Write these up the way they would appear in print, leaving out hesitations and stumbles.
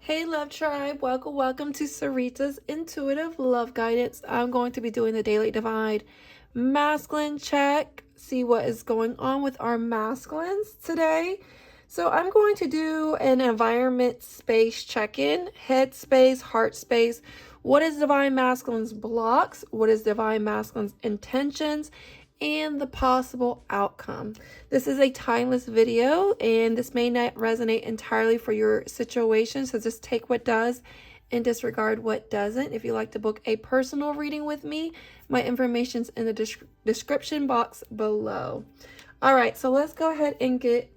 Hey Love Tribe, welcome to Sarita's Intuitive Love Guidance. I'm going to be doing the Daily Divine Masculine check, see what is going on with our masculines today. So I'm going to do an environment space check-in, head space, heart space. What is Divine Masculine's blocks? What is Divine Masculine's intentions? And the possible outcome. This is a timeless video and this may not resonate entirely for your situation, so just take what does and disregard what doesn't. If you'd like to book a personal reading with me, my information's in the description box below. All right, so let's go ahead and get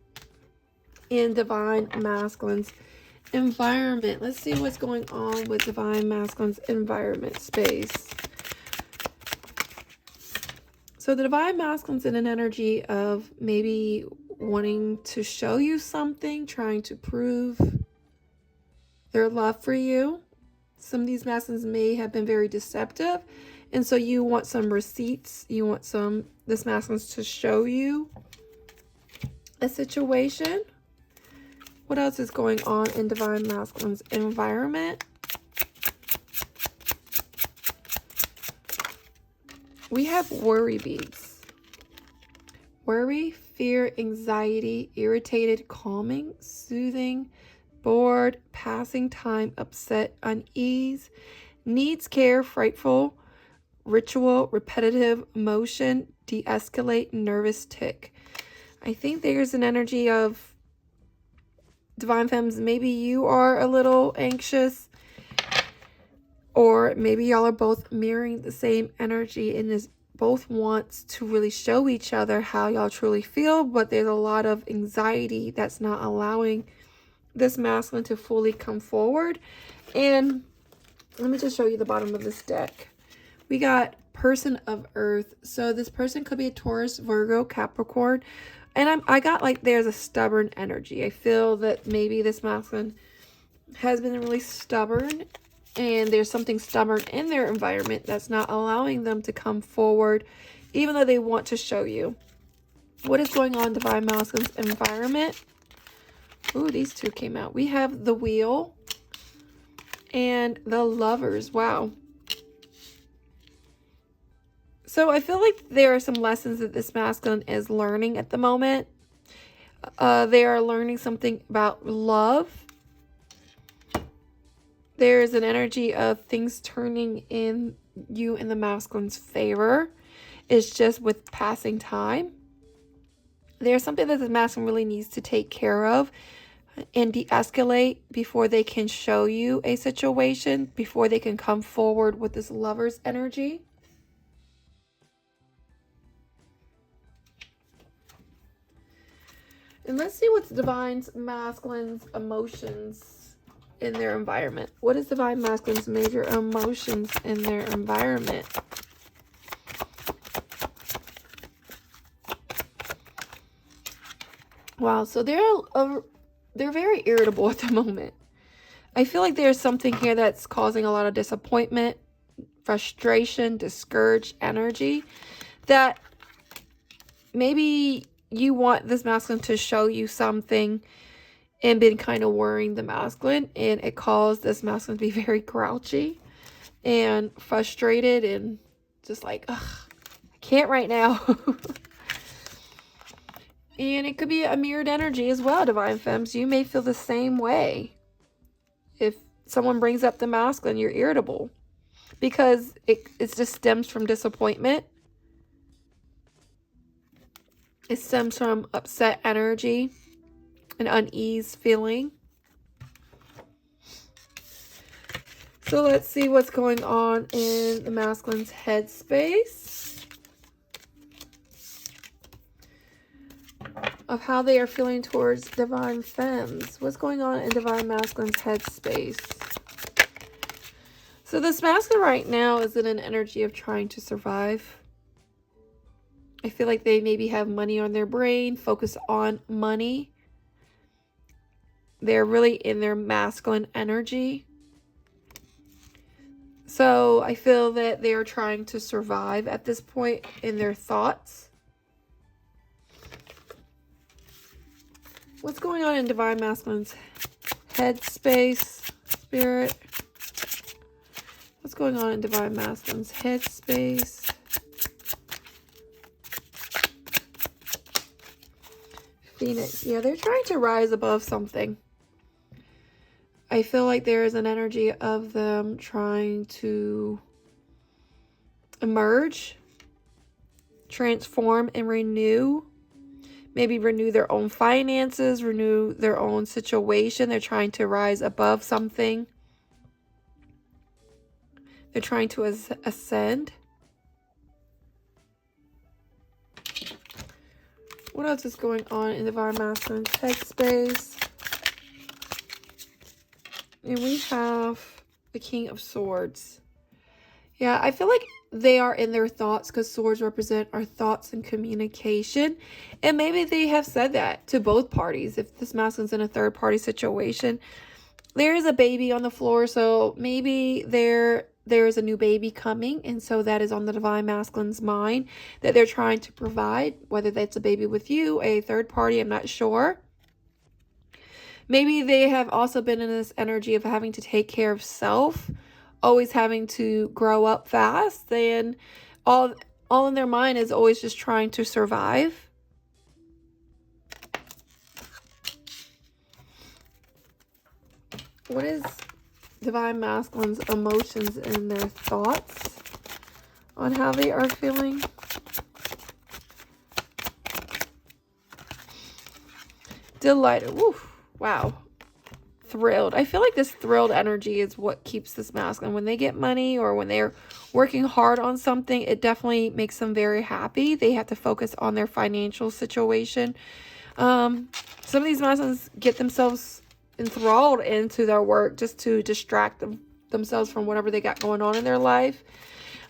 in Divine Masculine's environment. Let's see what's going on with Divine Masculine's environment space. So the Divine Masculine's in an energy of maybe wanting to show you something, trying to prove their love for you. Some of these masculines may have been very deceptive, and so you want some receipts. You want this masculine's to show you a situation. What else is going on in Divine Masculine's environment? We have worry beads. Worry, fear, anxiety, irritated, calming, soothing, bored, passing time, upset, unease, needs care, frightful, ritual, repetitive, motion, de-escalate, nervous, tick. I think there's an energy of Divine Femmes, maybe you are a little anxious, or maybe y'all are both mirroring the same energy and is both wants to really show each other how y'all truly feel, but there's a lot of anxiety that's not allowing this masculine to fully come forward. And let me just show you the bottom of this deck. We got Person of Earth. So this person could be a Taurus, Virgo, Capricorn. And I got like there's a stubborn energy. I feel that maybe this masculine has been really stubborn, and there's something stubborn in their environment that's not allowing them to come forward, even though they want to show you. What is going on in Divine Masculine's environment? Ooh, these two came out. We have the Wheel and the Lovers. Wow. So I feel like there are some lessons that this masculine is learning at the moment. They are learning something about love. There's an energy of things turning in you in the masculine's favor. It's just with passing time. There's something that the masculine really needs to take care of and de-escalate before they can show you a situation, before they can come forward with this Lover's energy. And let's see what's Divine Masculine's emotions in their environment. What is Divine Masculine's major emotions in their environment? Wow, so they're very irritable at the moment. I feel like there's something here that's causing a lot of disappointment, frustration, discouraged energy, that maybe you want this masculine to show you something and been kind of worrying the masculine, and it caused this masculine to be very grouchy and frustrated and just like, ugh, I can't right now. And it could be a mirrored energy as well, Divine Femmes. You may feel the same way. If someone brings up the masculine, you're irritable because it just stems from disappointment. It stems from upset energy, an unease feeling. So let's see what's going on in the masculine's headspace of how they are feeling towards Divine Femmes. What's going on in Divine Masculine's headspace? So this masculine right now is in an energy of trying to survive. I feel like they maybe have money on their brain, focus on money. They're really in their masculine energy. So I feel that they are trying to survive at this point in their thoughts. What's going on in Divine Masculine's headspace? Spirit, what's going on in Divine Masculine's headspace? Phoenix. Yeah, they're trying to rise above something. I feel like there is an energy of them trying to emerge, transform, and renew. Maybe renew their own finances, renew their own situation. They're trying to rise above something. They're trying to ascend. What else is going on in Divine Masculine's headspace? And we have the King of Swords. Yeah, I feel like they are in their thoughts because swords represent our thoughts and communication. And maybe they have said that to both parties. If this masculine's in a third party situation, there is a baby on the floor. So maybe there is a new baby coming. And so that is on the Divine Masculine's mind that they're trying to provide, whether that's a baby with you, a third party, I'm not sure. Maybe they have also been in this energy of having to take care of self, always having to grow up fast, and all in their mind is always just trying to survive. What is Divine Masculine's emotions and their thoughts on how they are feeling? Delighted. Woo, wow. Thrilled. I feel like this thrilled energy is what keeps this masculine. When they get money or when they're working hard on something, it definitely makes them very happy. They have to focus on their financial situation. Some of these masculines get themselves enthralled into their work just to distract themselves from whatever they got going on in their life.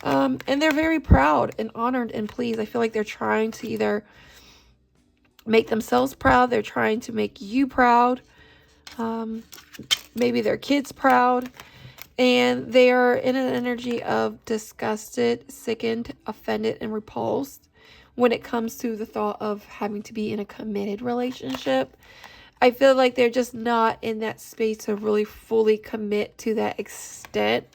And they're very proud and honored and pleased. I feel like they're trying to either make themselves proud. They're trying to make you proud. Maybe their kids proud, and they are in an energy of disgusted, sickened, offended, and repulsed when it comes to the thought of having to be in a committed relationship. I feel like they're just not in that space to really fully commit to that extent.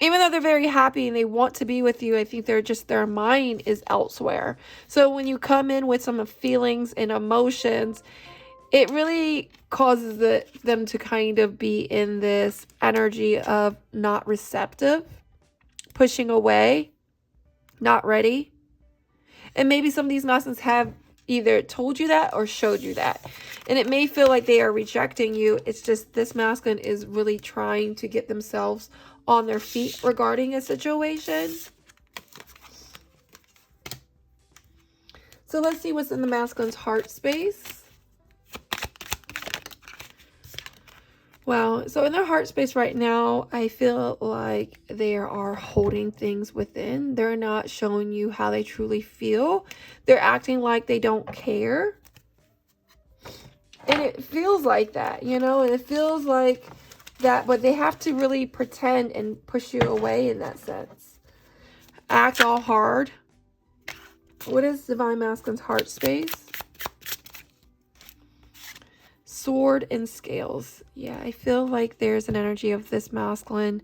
Even though they're very happy and they want to be with you, I think their mind is elsewhere. So when you come in with some feelings and emotions, it really causes them to kind of be in this energy of not receptive, pushing away, not ready. And maybe some of these masculines have either told you that or showed you that. And it may feel like they are rejecting you. It's just this masculine is really trying to get themselves on their feet regarding a situation. So let's see what's in the masculine's heart space. Wow, so in their heart space right now, I feel like they are holding things within. They're not showing you how they truly feel. They're acting like they don't care. And it feels like that, you know, and it feels like that, but they have to really pretend and push you away in that sense. Act all hard. What is Divine Masculine's heart space? Sword and scales. Yeah, I feel like there's an energy of this masculine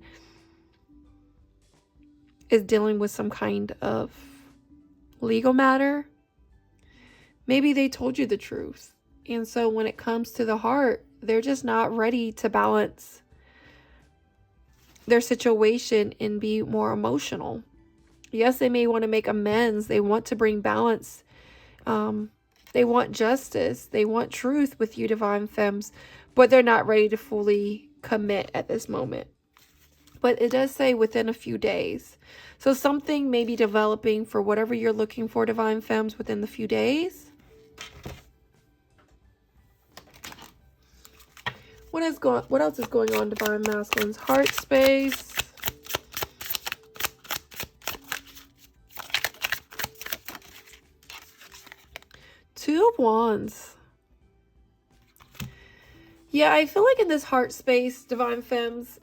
is dealing with some kind of legal matter. Maybe they told you the truth. And so when it comes to the heart, they're just not ready to balance their situation and be more emotional. Yes, they may want to make amends. They want to bring balance. They want justice. They want truth with you, Divine Femmes, but they're not ready to fully commit at this moment. But it does say within a few days. So something may be developing for whatever you're looking for, Divine Femmes, within the few days. What else is going on, Divine Masculine's heart space? Two of Wands. Yeah, I feel like in this heart space, Divine Femmes,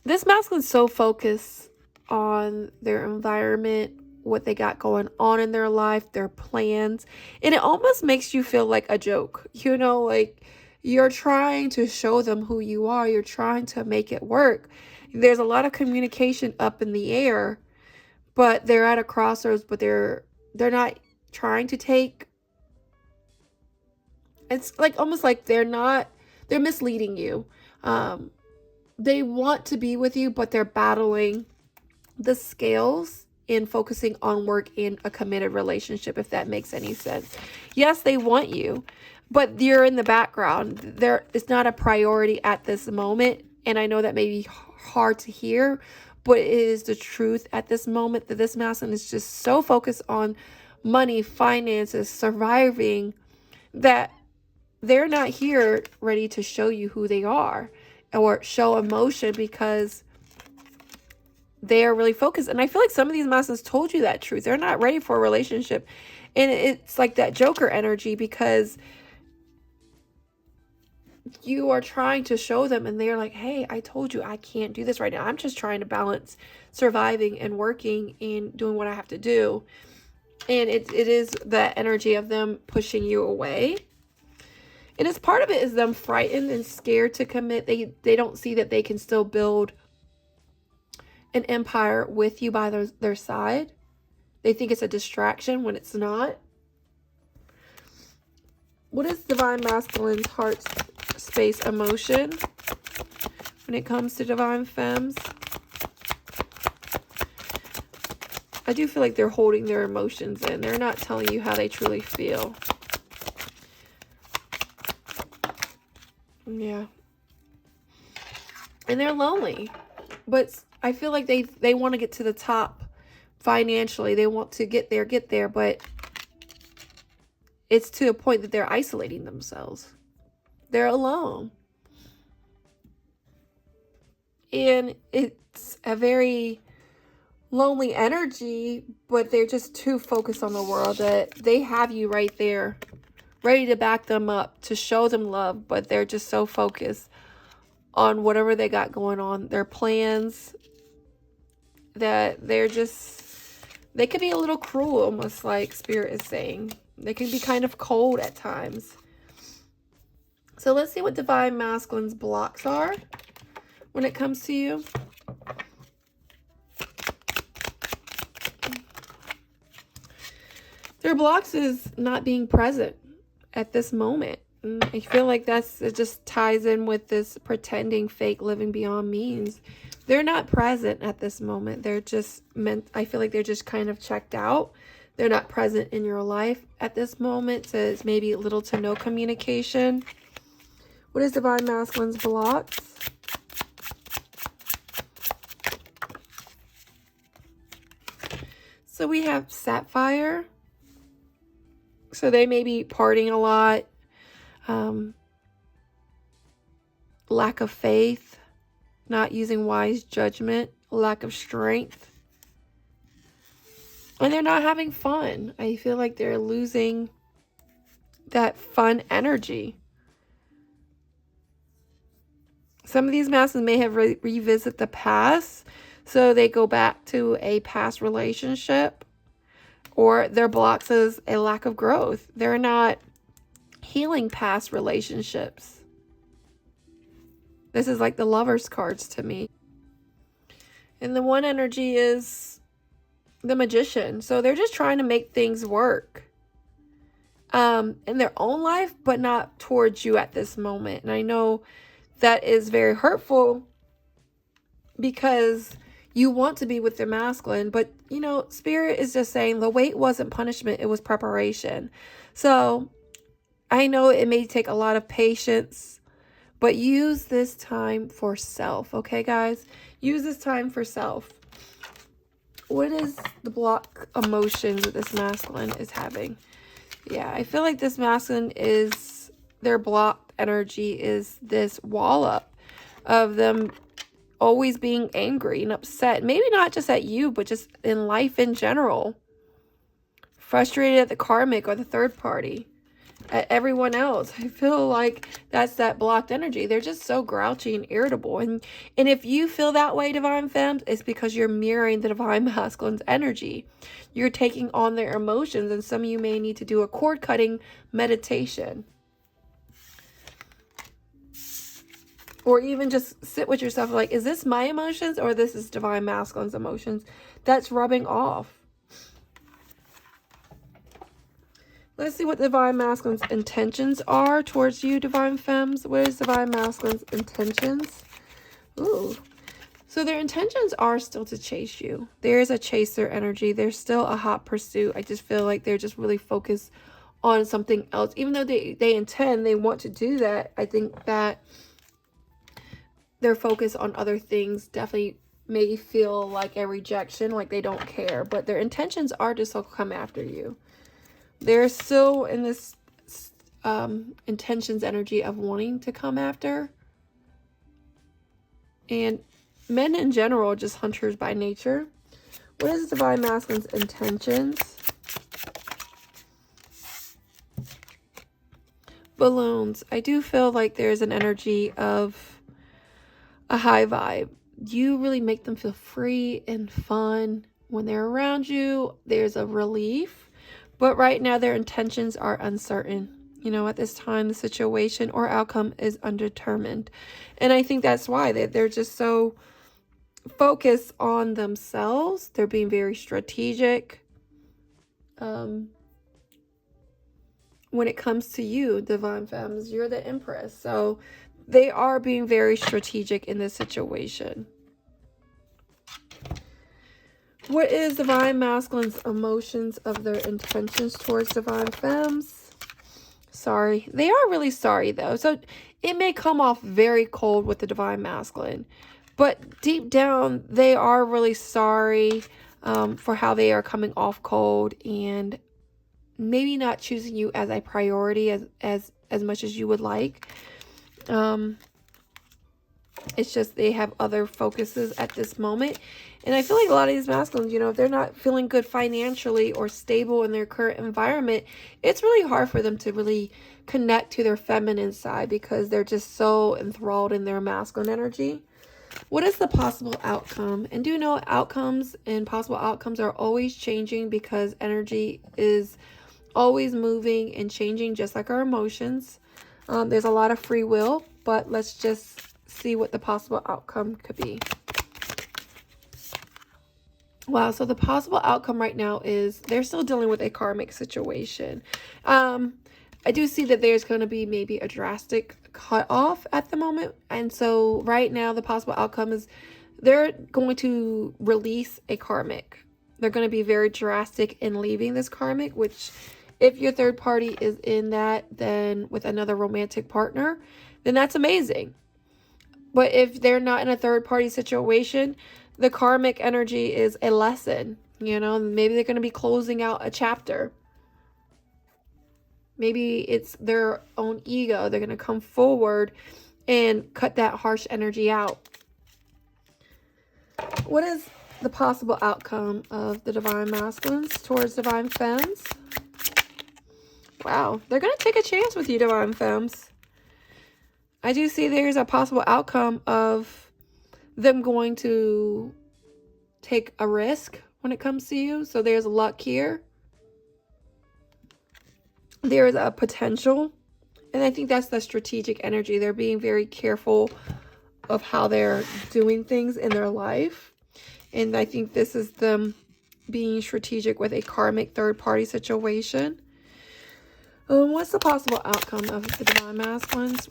this masculine's so focused on their environment, what they got going on in their life, their plans, and it almost makes you feel like a joke. You know, like You're trying to show them who you are. You're trying to make it work. There's a lot of communication up in the air, but they're at a crossroads, but they're not trying to take. It's like almost like they're misleading you. They want to be with you, but they're battling the scales in focusing on work in a committed relationship, if that makes any sense. Yes, they want you, but you're in the background. It's not a priority at this moment. And I know that may be hard to hear, but it is the truth at this moment that this masculine is just so focused on money, finances, surviving, that they're not here ready to show you who they are or show emotion, because they are really focused. And I feel like some of these masculines told you that truth. They're not ready for a relationship. And it's like that Joker energy, because you are trying to show them and they're like, hey, I told you I can't do this right now. I'm just trying to balance surviving and working and doing what I have to do. And it is the energy of them pushing you away. And as part of it is them frightened and scared to commit. They don't see that they can still build an empire with you by their side. They think it's a distraction when it's not. What is Divine Masculine's heart space emotion when it comes to Divine Femmes? I do feel like they're holding their emotions in. They're not telling you how they truly feel. Yeah. And they're lonely. But I feel like they want to get to the top financially. They want to get there, but it's to a point that they're isolating themselves. They're alone. And it's a very lonely energy, but they're just too focused on the world that they have you right there, ready to back them up, to show them love, but they're just so focused on whatever they got going on, their plans, that they could be a little cruel, almost like Spirit is saying. They can be kind of cold at times. So let's see what Divine Masculine's blocks are when it comes to you. Their blocks is not being present at this moment. And I feel like it just ties in with this pretending, fake living beyond means. They're not present at this moment. They're just I feel like they're just kind of checked out. They're not present in your life at this moment. So it's maybe little to no communication. What is Divine Masculine's blocks? So we have Sapphire. So they may be partying a lot. Lack of faith. Not using wise judgment. Lack of strength. And they're not having fun. I feel like they're losing that fun energy. Some of these masculine may have revisit the past. So they go back to a past relationship. Or their blocks is a lack of growth. They're not healing past relationships. This is like the Lovers cards to me. And the one energy is the Magician. So they're just trying to make things work in their own life, but not towards you at this moment. And I know that is very hurtful, because you want to be with the masculine, but you know, Spirit is just saying the wait wasn't punishment, it was preparation. So I know it may take a lot of patience, but use this time for self. Okay, guys? Use this time for self. What is the block emotions that this masculine is having? Yeah, I feel like this masculine is, their block energy is this wall up of them always being angry and upset. Maybe not just at you, but just in life in general. Frustrated at the karmic or the third party. At everyone else. I feel like that's that blocked energy. They're just so grouchy and irritable. And if you feel that way, Divine Femmes, it's because you're mirroring the Divine Masculine's energy. You're taking on their emotions. And some of you may need to do a cord cutting meditation. Or even just sit with yourself like, is this my emotions or this is Divine Masculine's emotions that's rubbing off? Let's see what Divine Masculine's intentions are towards you, Divine Femmes. What is Divine Masculine's intentions? Ooh. So their intentions are still to chase you. There is a chaser energy. There's still a hot pursuit. I just feel like they're just really focused on something else. Even though they intend, they want to do that, I think that their focus on other things definitely may feel like a rejection, like they don't care. But their intentions are to still come after you. They're still in this intentions energy of wanting to come after. And men in general are just hunters by nature. What is Divine Masculine's intentions? Balloons. I do feel like there's an energy of a high vibe. You really make them feel free and fun when they're around you. There's a relief. But right now, their intentions are uncertain. You know, at this time, the situation or outcome is undetermined. And I think that's why they're just so focused on themselves. They're being very strategic. When it comes to you, Divine Femmes, you're the Empress. So they are being very strategic in this situation. What is Divine Masculine's emotions of their intentions towards Divine Femmes? Sorry. They are really sorry, though. So it may come off very cold with the Divine Masculine. But deep down, they are really sorry for how they are coming off cold. And maybe not choosing you as a priority as much as you would like. It's just they have other focuses at this moment. And I feel like a lot of these masculines, you know, if they're not feeling good financially or stable in their current environment, it's really hard for them to really connect to their feminine side because they're just so enthralled in their masculine energy. What is the possible outcome? And do know outcomes and possible outcomes are always changing because energy is always moving and changing just like our emotions. There's a lot of free will, but let's just see what the possible outcome could be. Wow, so the possible outcome right now is they're still dealing with a karmic situation. I do see that there's going to be maybe a drastic cutoff at the moment. And so right now the possible outcome is they're going to release a karmic. They're going to be very drastic in leaving this karmic, which if your third party is in that, then with another romantic partner, then that's amazing. But if they're not in a third party situation, the karmic energy is a lesson. You know, maybe they're going to be closing out a chapter. Maybe it's their own ego. They're going to come forward and cut that harsh energy out. What is the possible outcome of the Divine Masculines towards Divine Femmes? Wow, they're going to take a chance with you, Divine Femmes. I do see there's a possible outcome of them going to take a risk when it comes to you. So there's luck here. There is a potential. And I think that's the strategic energy. They're being very careful of how they're doing things in their life. And I think this is them being strategic with a karmic third-party situation. What's the possible outcome of the Divine Masculines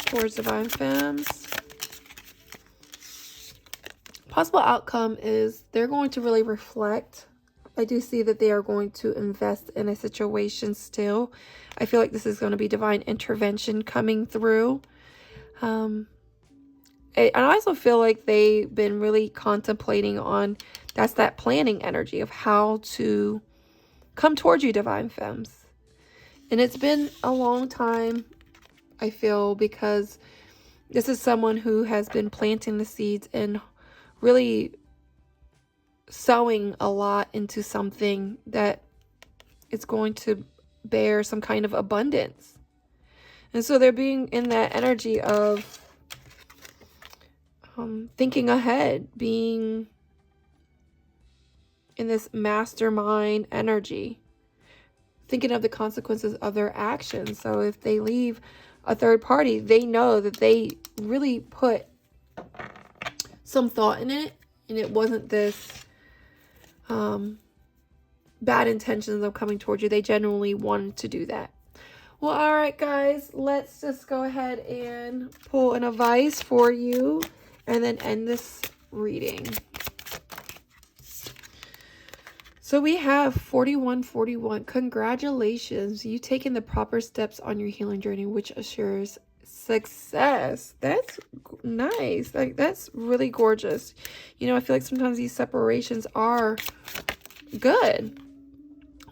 towards Divine Femmes? Possible outcome is they're going to really reflect. I do see that they are going to invest in a situation still. I feel like this is going to be divine intervention coming through. I also feel like they've been really contemplating on, that's that planning energy of how to come towards you, Divine Femmes. And it's been a long time, I feel, because this is someone who has been planting the seeds and really sowing a lot into something that is going to bear some kind of abundance. And so they're being in that energy of thinking ahead, being in this mastermind energy, thinking of the consequences of their actions. So if they leave a third party, they know that they really put some thought in it, and it wasn't this bad intentions of coming towards you. They genuinely wanted to do that. Well, all right, guys, let's just go ahead and pull an advice for you and then end this reading. So we have 4141. Congratulations. You've taken the proper steps on your healing journey, which assures success. That's nice. Like, that's really gorgeous. You know, I feel like sometimes these separations are good.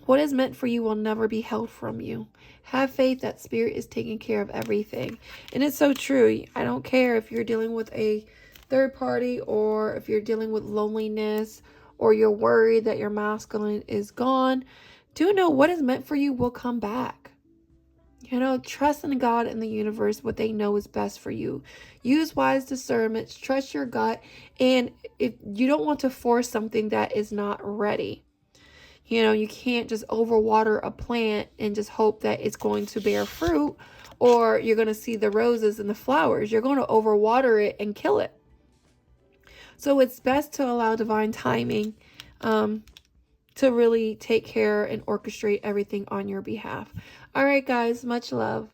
What is meant for you will never be held from you. Have faith that spirit is taking care of everything. And it's so true. I don't care if you're dealing with a third party, or if you're dealing with loneliness, or you're worried that your masculine is gone. Do know what is meant for you will come back. You know, trust in God and the universe, what they know is best for you. Use wise discernment, trust your gut, and if you don't want to force something that is not ready. You know, you can't just overwater a plant and just hope that it's going to bear fruit, or you're going to see the roses and the flowers. You're going to overwater it and kill it. So it's best to allow divine timing to really take care and orchestrate everything on your behalf. All right, guys, much love.